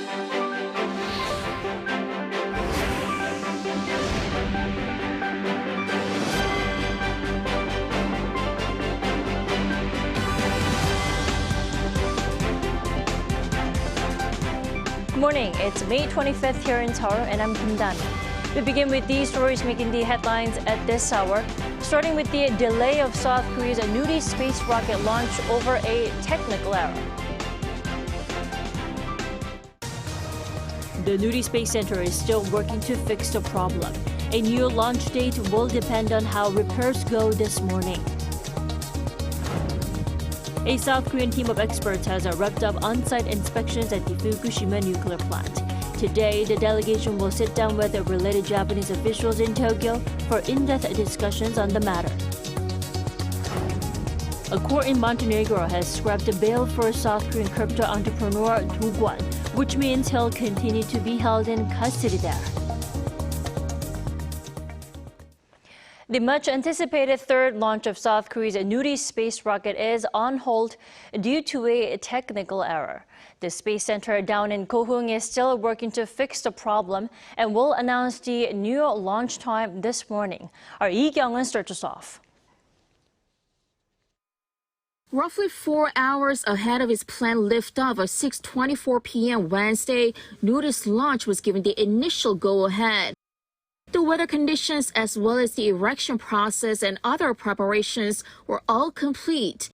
Good morning. It's May 25th here in Seoul, and I'm Kim Dan. We begin with these stories making the headlines at this hour, starting with the delay of South Korea's Nuri space rocket launch over a technical error. The Nuri Space Center is still working to fix the problem. A new launch date will depend on how repairs go this morning. A South Korean team of experts has wrapped up on-site inspections at the Fukushima nuclear plant. Today, the delegation will sit down with the related Japanese officials in Tokyo for in-depth discussions on the matter. A court in Montenegro has scrapped a bail for South Korean crypto entrepreneur Do Kwon, which means he'll continue to be held in custody there. The much-anticipated third launch of South Korea's Nuri space rocket is on hold due to a technical error. The space center down in Goheung is still working to fix the problem and will announce the new launch time this morning. Our Lee Kyung-eun starts us off. Roughly 4 hours ahead of its planned liftoff at 6:24 p.m. Wednesday, Nuri's launch was given the initial go-ahead. The weather conditions as well as the erection process and other preparations were all complete.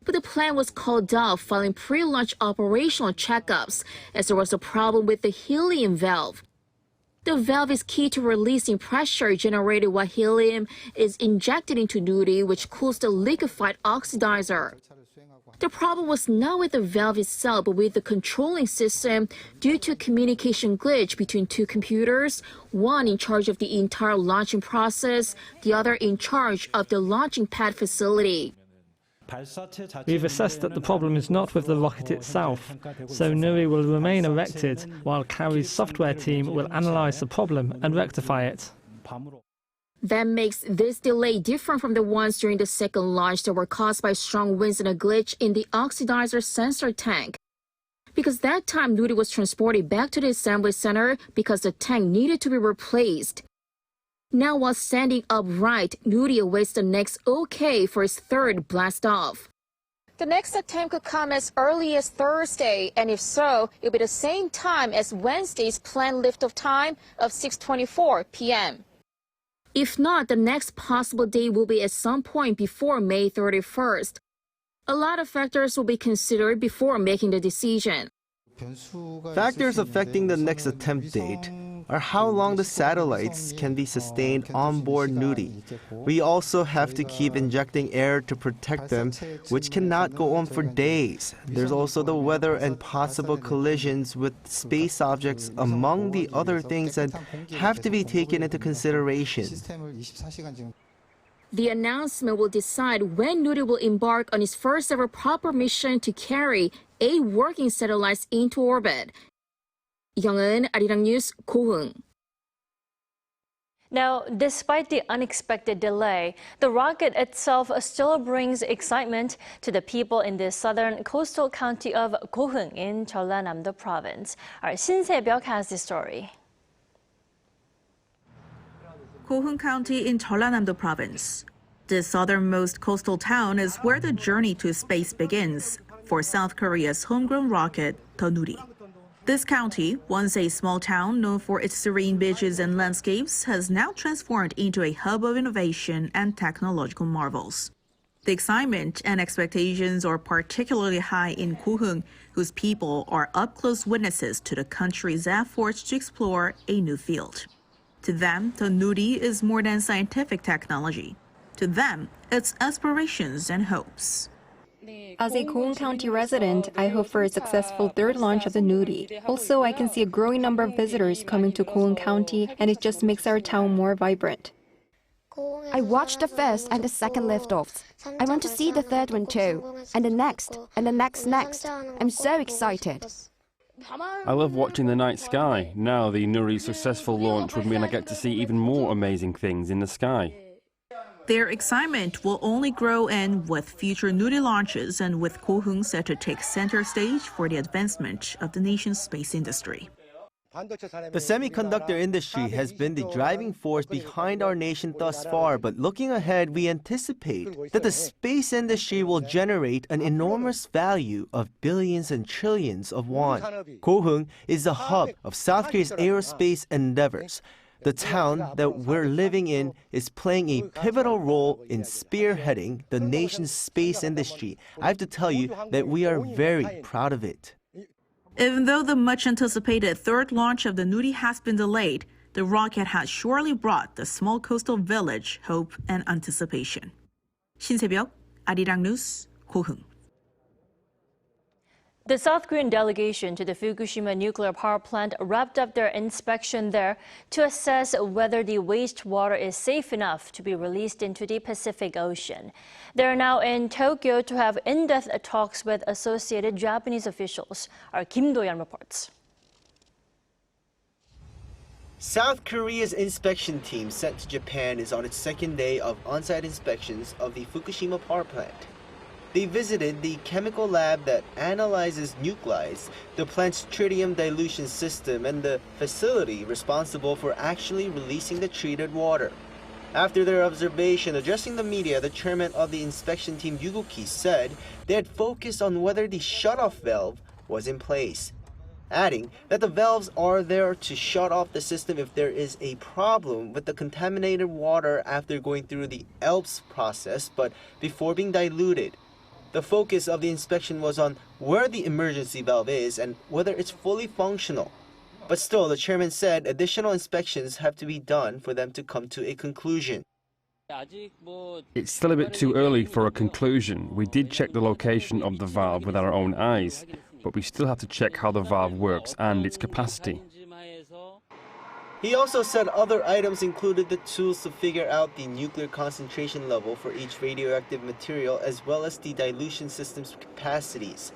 But the plan was called off following pre-launch operational checkups as there was a problem with the helium valve. The valve is key to releasing pressure generated while helium is injected into Nuri, which cools the liquefied oxidizer. The problem was not with the valve itself, but with the controlling system due to a communication glitch between two computers, one in charge of the entire launching process, the other in charge of the launching pad facility. We've assessed that the problem is not with the rocket itself, so Nuri will remain erected while Carrie's software team will analyze the problem and rectify it. That makes this delay different from the ones during the second launch that were caused by strong winds and a glitch in the oxidizer sensor tank. Because that time Nuri was transported back to the assembly center because the tank needed to be replaced. Now while standing upright, Nuri awaits the next OK for its third blast-off. The next attempt could come as early as Thursday, and if so, it'll be the same time as Wednesday's planned liftoff time of 6:24 p.m. If not, the next possible date will be at some point before May 31st. A lot of factors will be considered before making the decision. Factors affecting the next attempt date are how long the satellites can be sustained on board Nuri. We also have to keep injecting air to protect them, which cannot go on for days. There's also the weather and possible collisions with space objects, among the other things that have to be taken into consideration. The announcement will decide when Nuri will embark on its first ever proper mission to carry 8 working satellites into orbit. Young-eun, Arirang News, Goheung. Now, despite the unexpected delay, the rocket itself still brings excitement to the people in the southern coastal county of Goheung in Jeollanam-do province. Our Shin Se-byuk has the story. Goheung County in Jeollanam-do province. The southernmost coastal town is where the journey to space begins for South Korea's homegrown rocket, the Nuri. This county, once a small town known for its serene beaches and landscapes, has now transformed into a hub of innovation and technological marvels. The excitement and expectations are particularly high in Goheung, whose people are up-close witnesses to the country's efforts to explore a new field. To them, the Nuri is more than scientific technology. To them, it's aspirations and hopes. As a Goheung County resident, I hope for a successful third launch of the Nuri. Also, I can see a growing number of visitors coming to Goheung County, and it just makes our town more vibrant. I watched the first and the second liftoffs. I want to see the third one too, and the next, and the next. I'm so excited. I love watching the night sky. Now the Nuri's successful launch would mean I get to see even more amazing things in the sky. Their excitement will only grow and with future Nuri launches and with Goheung set to take center stage for the advancement of the nation's space industry. The semiconductor industry has been the driving force behind our nation thus far, but looking ahead, we anticipate that the space industry will generate an enormous value of billions and trillions of won. Goheung is the hub of South Korea's aerospace endeavors. The town that we're living in is playing a pivotal role in spearheading the nation's space industry. I have to tell you that we are very proud of it. Even though the much-anticipated third launch of the Nuri has been delayed, the rocket has surely brought the small coastal village hope and anticipation. 신새벽, Arirang News, Goheung. The South Korean delegation to the Fukushima nuclear power plant wrapped up their inspection there to assess whether the wastewater is safe enough to be released into the Pacific Ocean. They are now in Tokyo to have in-depth talks with associated Japanese officials. Our Kim Do-yeon reports. South Korea's inspection team sent to Japan is on its second day of on-site inspections of the Fukushima power plant. They visited the chemical lab that analyzes nuclides, the plant's tritium dilution system, and the facility responsible for actually releasing the treated water. After their observation, addressing the media, the chairman of the inspection team, Yuguki, said they had focused on whether the shutoff valve was in place, adding that the valves are there to shut off the system if there is a problem with the contaminated water after going through the ELPS process, but before being diluted. The focus of the inspection was on where the emergency valve is and whether it's fully functional. But still, the chairman said additional inspections have to be done for them to come to a conclusion. It's still a bit too early for a conclusion. We did check the location of the valve with our own eyes, but we still have to check how the valve works and its capacity. He also said other items included the tools to figure out the nuclear concentration level for each radioactive material as well as the dilution system's capacities.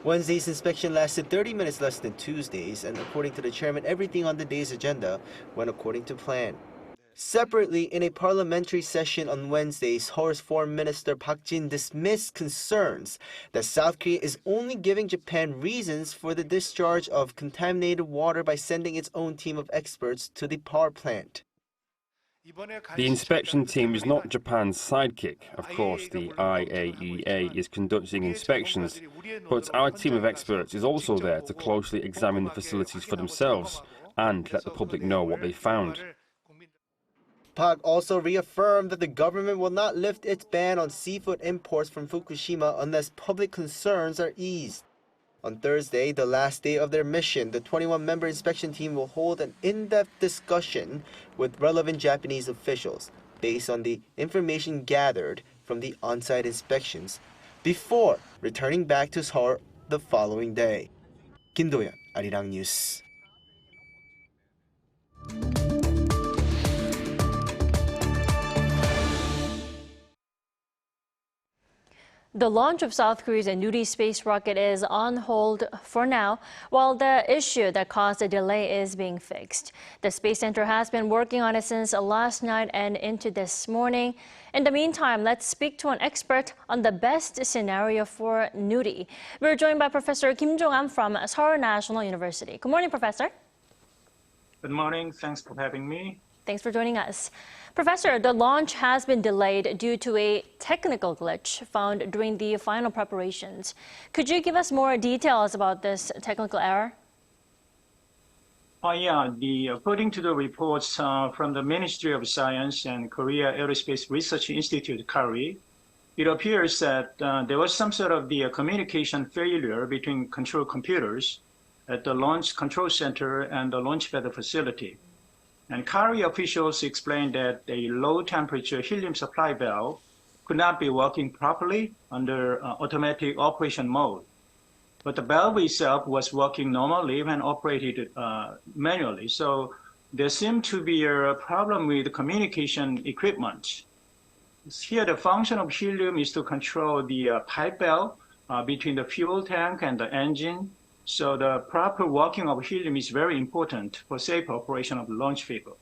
Wednesday's inspection lasted 30 minutes less than Tuesday's, and according to the chairman, everything on the day's agenda went according to plan. Separately, in a parliamentary session on Wednesday, Seoul's Foreign Minister Park Jin dismissed concerns that South Korea is only giving Japan reasons for the discharge of contaminated water by sending its own team of experts to the power plant. The inspection team is not Japan's sidekick. Of course, the IAEA is conducting inspections, but our team of experts is also there to closely examine the facilities for themselves and let the public know what they found. Park also reaffirmed that the government will not lift its ban on seafood imports from Fukushima unless public concerns are eased. On Thursday, the last day of their mission, the 21-member inspection team will hold an in-depth discussion with relevant Japanese officials based on the information gathered from the on-site inspections before returning back to Seoul the following day. Kim Do-yeon, Arirang News. The launch of South Korea's Nuri space rocket is on hold for now, while the issue that caused the delay is being fixed. The Space Center has been working on it since last night and into this morning. In the meantime, let's speak to an expert on the best scenario for Nuri. We're joined by Professor Kim Jong-am from Seoul National University. Good morning, Professor. Good morning. Thanks for having me. Thanks for joining us. Professor, the launch has been delayed due to a technical glitch found during the final preparations. Could you give us more details about this technical error? According to the reports from the Ministry of Science and Korea Aerospace Research Institute, KARI, it appears that there was some sort of the communication failure between control computers at the Launch Control Center and the launchpad facility. And KARI officials explained that a low-temperature helium supply valve could not be working properly under automatic operation mode. But the valve itself was working normally when operated manually. So there seemed to be a problem with the communication equipment. Here, the function of helium is to control the pipe valve between the fuel tank and the engine. So the proper working of helium is very important for safe operation of the launch vehicle.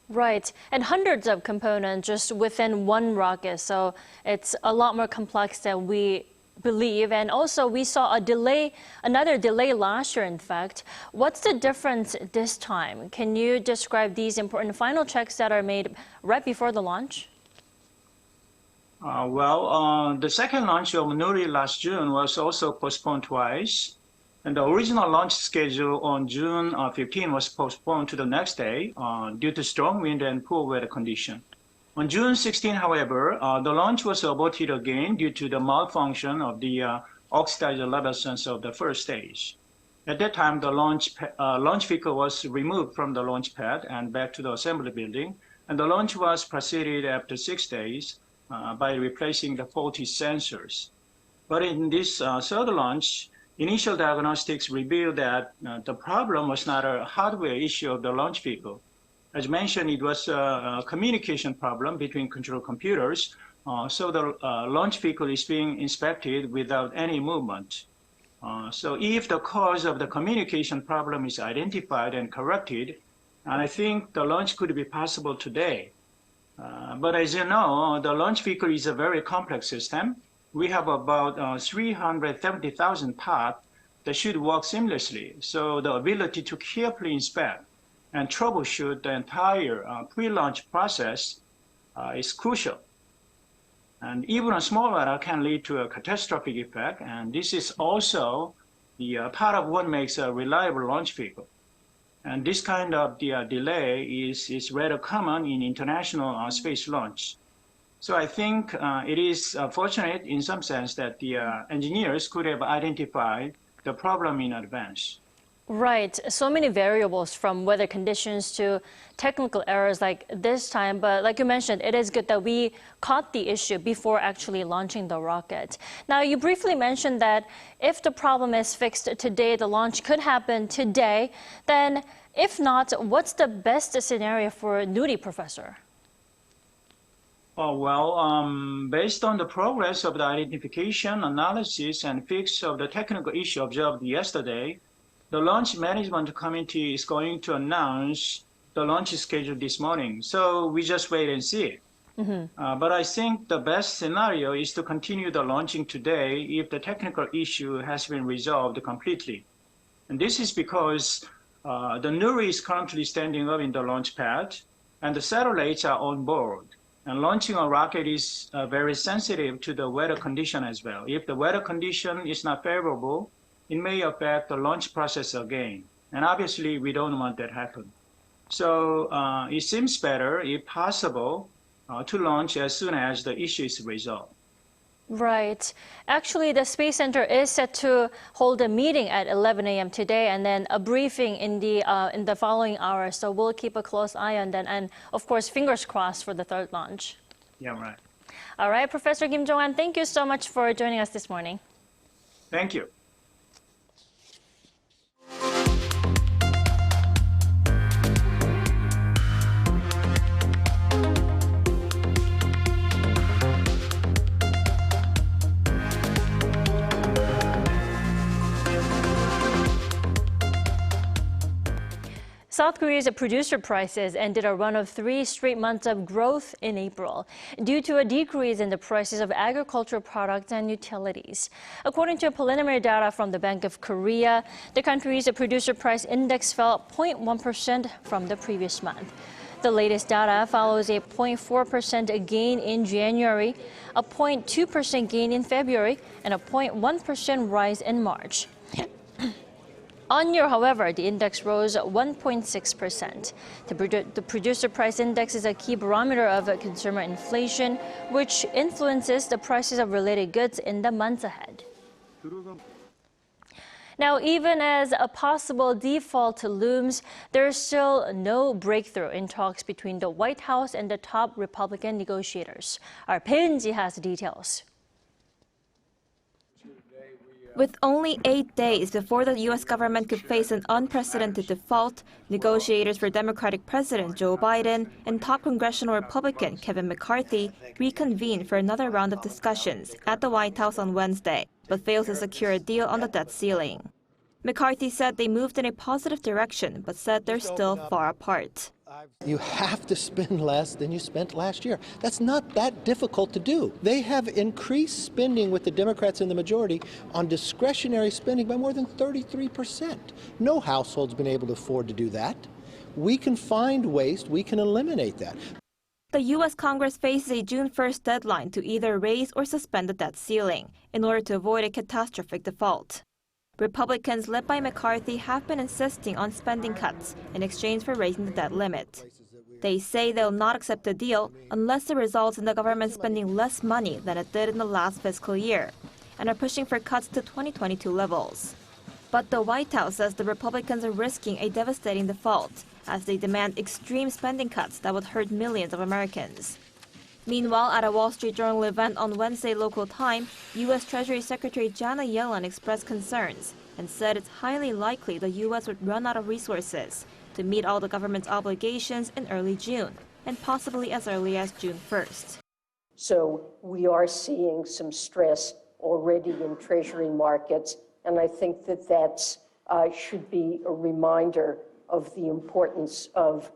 Right, and hundreds of components just within one rocket, so it's a lot more complex than we believe. And also we saw another delay last year, in fact. What's the difference this time? Can you describe these important final checks that are made right before the launch? The second launch of Nuri last June was also postponed twice. And the original launch schedule on June 15 was postponed to the next day due to strong wind and poor weather condition. On June 16, however, the launch was aborted again due to the malfunction of the oxidizer level sensor of the first stage. At that time, the launch vehicle was removed from the launch pad and back to the assembly building, and the launch was proceeded after 6 days by replacing the faulty sensors. But in this third launch, initial diagnostics revealed that the problem was not a hardware issue of the launch vehicle. As mentioned, it was a communication problem between control computers, so the launch vehicle is being inspected without any movement. So if the cause of the communication problem is identified and corrected, and I think the launch could be possible today. But as you know, the launch vehicle is a very complex system. We have about 370,000 parts that should work seamlessly. So the ability to carefully inspect and troubleshoot the entire pre-launch process is crucial. And even a small error can lead to a catastrophic effect. And this is also the part of what makes a reliable launch vehicle. And this kind of delay is rather common in international space launch. So I think it is fortunate in some sense that the engineers could have identified the problem in advance. Right, so many variables from weather conditions to technical errors like this time, but like you mentioned, it is good that we caught the issue before actually launching the rocket. Now, you briefly mentioned that if the problem is fixed today, the launch could happen today. Then, if not, what's the best scenario for Nuri, Professor? Based on the progress of the identification, analysis, and fix of the technical issue observed yesterday, the launch management committee is going to announce the launch schedule this morning. So we just wait and see. But I think the best scenario is to continue the launching today if the technical issue has been resolved completely. And this is because the Nuri is currently standing up in the launch pad, and the satellites are on board. And launching a rocket is very sensitive to the weather condition as well. If the weather condition is not favorable, it may affect the launch process again. And obviously, we don't want that to happen. So it seems better, if possible, to launch as soon as the issue is resolved. Right. Actually, the Space Center is set to hold a meeting at 11 a.m. today and then a briefing in the following hours. So we'll keep a close eye on that. And of course, fingers crossed for the third launch. Yeah, right. All right, Professor Kim Jong-un, thank you so much for joining us this morning. Thank you. South Korea's producer prices ended a run of 3 straight months of growth in April due to a decrease in the prices of agricultural products and utilities. According to preliminary data from the Bank of Korea, the country's producer price index fell 0.1% from the previous month. The latest data follows a 0.4% gain in January, a 0.2% gain in February, and a 0.1% rise in March. On year, however, the index rose 1.6%. The producer price index is a key barometer of consumer inflation, which influences the prices of related goods in the months ahead. Now, even as a possible default looms, there is still no breakthrough in talks between the White House and the top Republican negotiators. Our Peunji has the details. With only 8 days before the U.S. government could face an unprecedented default, negotiators for Democratic President Joe Biden and top congressional Republican Kevin McCarthy reconvened for another round of discussions at the White House on Wednesday, but failed to secure a deal on the debt ceiling. McCarthy said they moved in a positive direction, but said they're still far apart. You have to spend less than you spent last year. That's not that difficult to do. They have increased spending with the Democrats in the majority on discretionary spending by more than 33%. No household's been able to afford to do that. We can find waste, we can eliminate that. The U.S. Congress faces a June 1st deadline to either raise or suspend the debt ceiling in order to avoid a catastrophic default. Republicans led by McCarthy have been insisting on spending cuts in exchange for raising the debt limit. They say they'll not accept a deal unless it results in the government spending less money than it did in the last fiscal year, and are pushing for cuts to 2022 levels. But the White House says the Republicans are risking a devastating default as they demand extreme spending cuts that would hurt millions of Americans. Meanwhile, at a Wall Street Journal event on Wednesday local time, U.S. Treasury Secretary Janet Yellen expressed concerns and said it's highly likely the U.S. would run out of resources to meet all the government's obligations in early June, and possibly as early as June 1st. So we are seeing some stress already in Treasury markets, and I think that should be a reminder of the importance of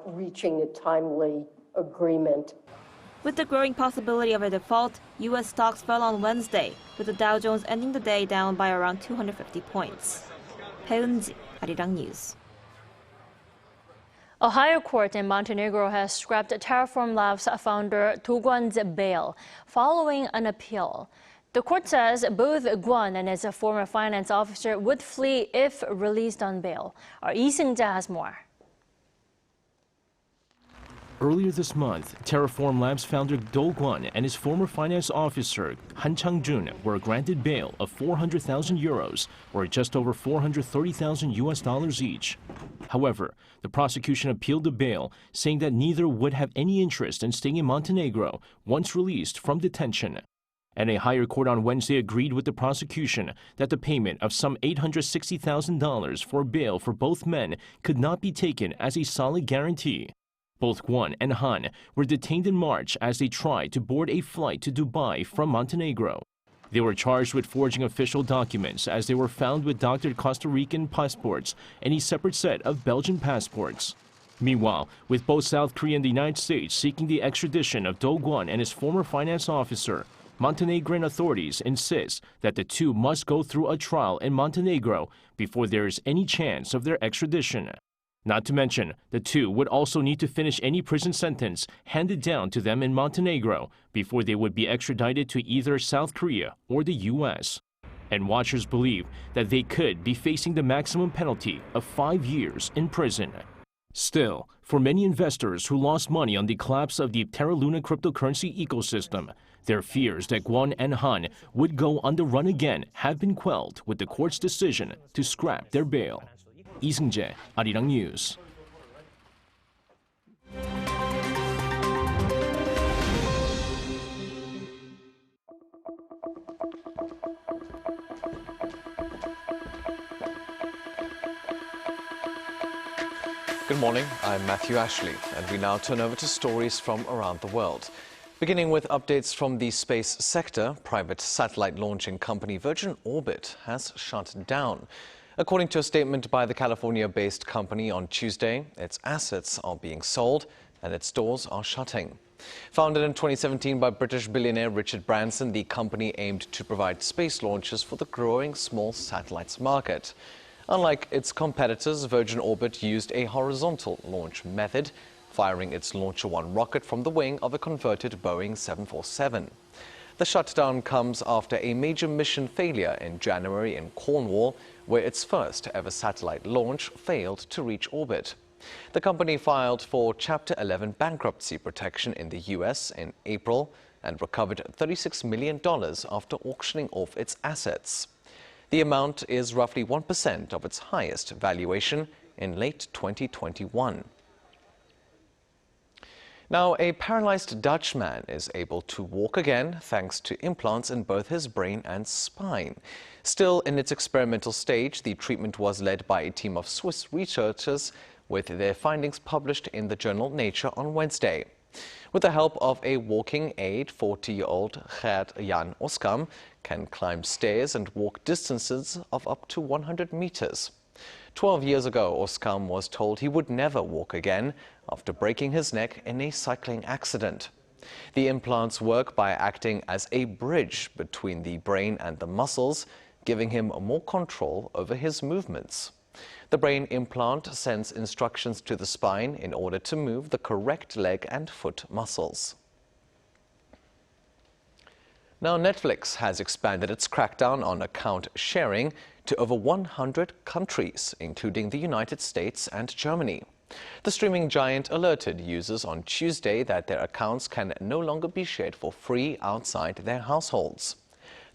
reaching a timely agreement. With the growing possibility of a default, U.S. stocks fell on Wednesday, with the Dow Jones ending the day down by around 250 points. Haeun-ji, Arirang News. A higher court in Montenegro has scrapped Terraform Labs founder Do Kwon's bail following an appeal. The court says both Kwon and his former finance officer would flee if released on bail. Our Lee Seung-ja has more. Earlier this month, Terraform Labs founder Do Kwon and his former finance officer Han Chang-jun were granted bail of 400,000 euros, or just over $430,000 each. However, the prosecution appealed the bail, saying that neither would have any interest in staying in Montenegro once released from detention. And a higher court on Wednesday agreed with the prosecution that the payment of some $860,000 for bail for both men could not be taken as a solid guarantee. Both Kwon and Han were detained in March as they tried to board a flight to Dubai from Montenegro. They were charged with forging official documents as they were found with doctored Costa Rican passports and a separate set of Belgian passports. Meanwhile, with both South Korea and the United States seeking the extradition of Do Kwon and his former finance officer, Montenegrin authorities insist that the two must go through a trial in Montenegro before there is any chance of their extradition. Not to mention, the two would also need to finish any prison sentence handed down to them in Montenegro before they would be extradited to either South Korea or the U.S. And watchers believe that they could be facing the maximum penalty of 5 years in prison. Still, for many investors who lost money on the collapse of the Terra Luna cryptocurrency ecosystem, their fears that Kwon and Han would go on the run again have been quelled with the court's decision to scrap their bail. Lee Seung-jae, Arirang News. Good morning, I'm Matthew Ashley, and we now turn over to stories from around the world. Beginning with updates from the space sector, private satellite launching company Virgin Orbit has shut down. According to a statement by the California-based company on Tuesday, its assets are being sold and its doors are shutting. Founded in 2017 by British billionaire Richard Branson, the company aimed to provide space launches for the growing small satellites market. Unlike its competitors, Virgin Orbit used a horizontal launch method, firing its Launcher 1 rocket from the wing of a converted Boeing 747. The shutdown comes after a major mission failure in January in Cornwall, where its first ever satellite launch failed to reach orbit. The company filed for Chapter 11 bankruptcy protection in the U.S. in April and recovered $36 million after auctioning off its assets. The amount is roughly 1% of its highest valuation in late 2021. Now, a paralyzed Dutchman is able to walk again thanks to implants in both his brain and spine. Still in its experimental stage, the treatment was led by a team of Swiss researchers with their findings published in the journal Nature on Wednesday. With the help of a walking aid, 40-year-old Jan Oskam can climb stairs and walk distances of up to 100 meters. 12 years ago, Oskam was told he would never walk again after breaking his neck in a cycling accident. The implants work by acting as a bridge between the brain and the muscles, giving him more control over his movements. The brain implant sends instructions to the spine in order to move the correct leg and foot muscles. Now, Netflix has expanded its crackdown on account sharing to over 100 countries, including the United States and Germany. The streaming giant alerted users on Tuesday that their accounts can no longer be shared for free outside their households.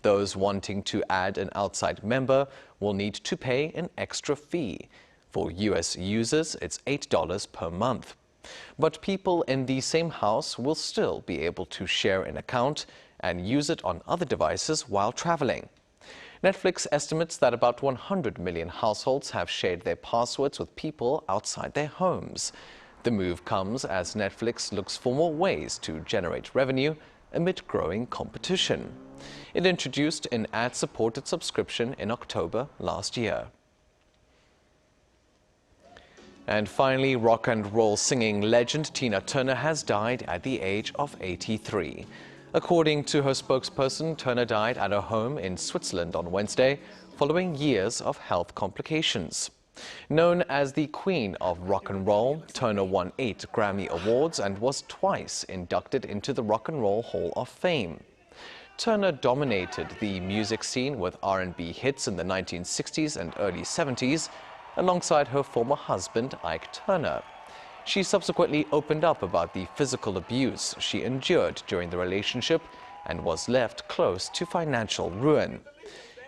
Those wanting to add an outside member will need to pay an extra fee. For US users, it's $8 per month. But people in the same house will still be able to share an account and use it on other devices while traveling. Netflix estimates that about 100 million households have shared their passwords with people outside their homes. The move comes as Netflix looks for more ways to generate revenue amid growing competition. It introduced an ad-supported subscription in October last year. And finally, rock and roll singing legend Tina Turner has died at the age of 83. According to her spokesperson, Turner died at her home in Switzerland on Wednesday, following years of health complications. Known as the Queen of Rock and Roll, Turner won 8 Grammy Awards and was twice inducted into the Rock and Roll Hall of Fame. Turner dominated the music scene with R&B hits in the 1960s and early 70s, alongside her former husband, Ike Turner. She subsequently opened up about the physical abuse she endured during the relationship and was left close to financial ruin.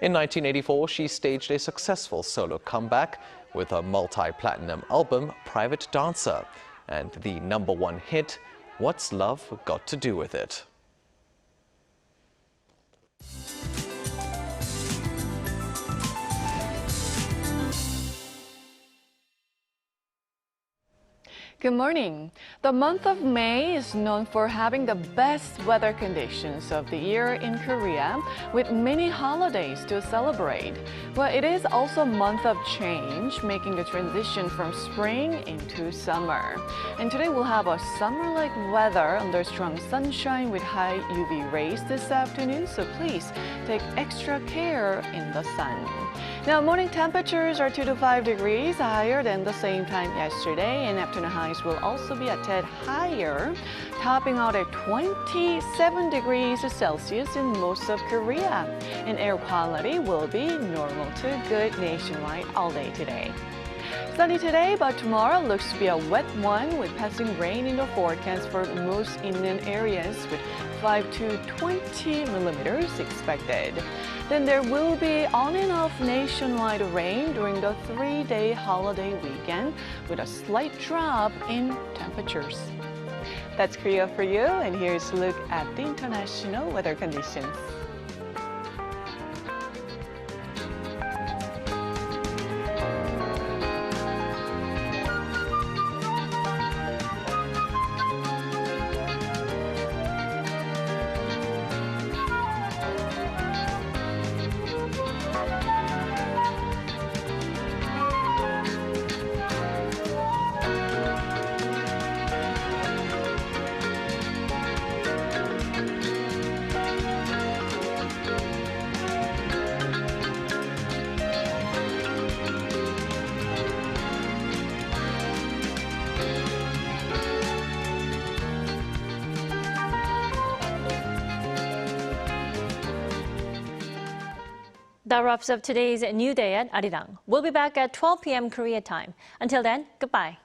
In 1984, she staged a successful solo comeback with her multi-platinum album, Private Dancer, and the #1 hit, What's Love Got to Do With It? Good morning. The month of May is known for having the best weather conditions of the year in Korea, with many holidays to celebrate. But it is also a month of change, making the transition from spring into summer. And today we'll have a summer-like weather under strong sunshine with high UV rays this afternoon, so please take extra care in the sun. Now, morning temperatures are 2 to 5 degrees higher than the same time yesterday, and afternoon highs will also be a tad higher, topping out at 27 degrees Celsius in most of Korea. And air quality will be normal to good nationwide all day today. Sunny today, but tomorrow looks to be a wet one with passing rain in the forecast for most inland areas with 5 to 20 millimeters expected. Then there will be on and off nationwide rain during the 3-day holiday weekend with a slight drop in temperatures. That's Korea for you, and here's a look at the international weather conditions. That wraps up today's New Day at Arirang. We'll be back at 12 p.m. Korea time. Until then, goodbye.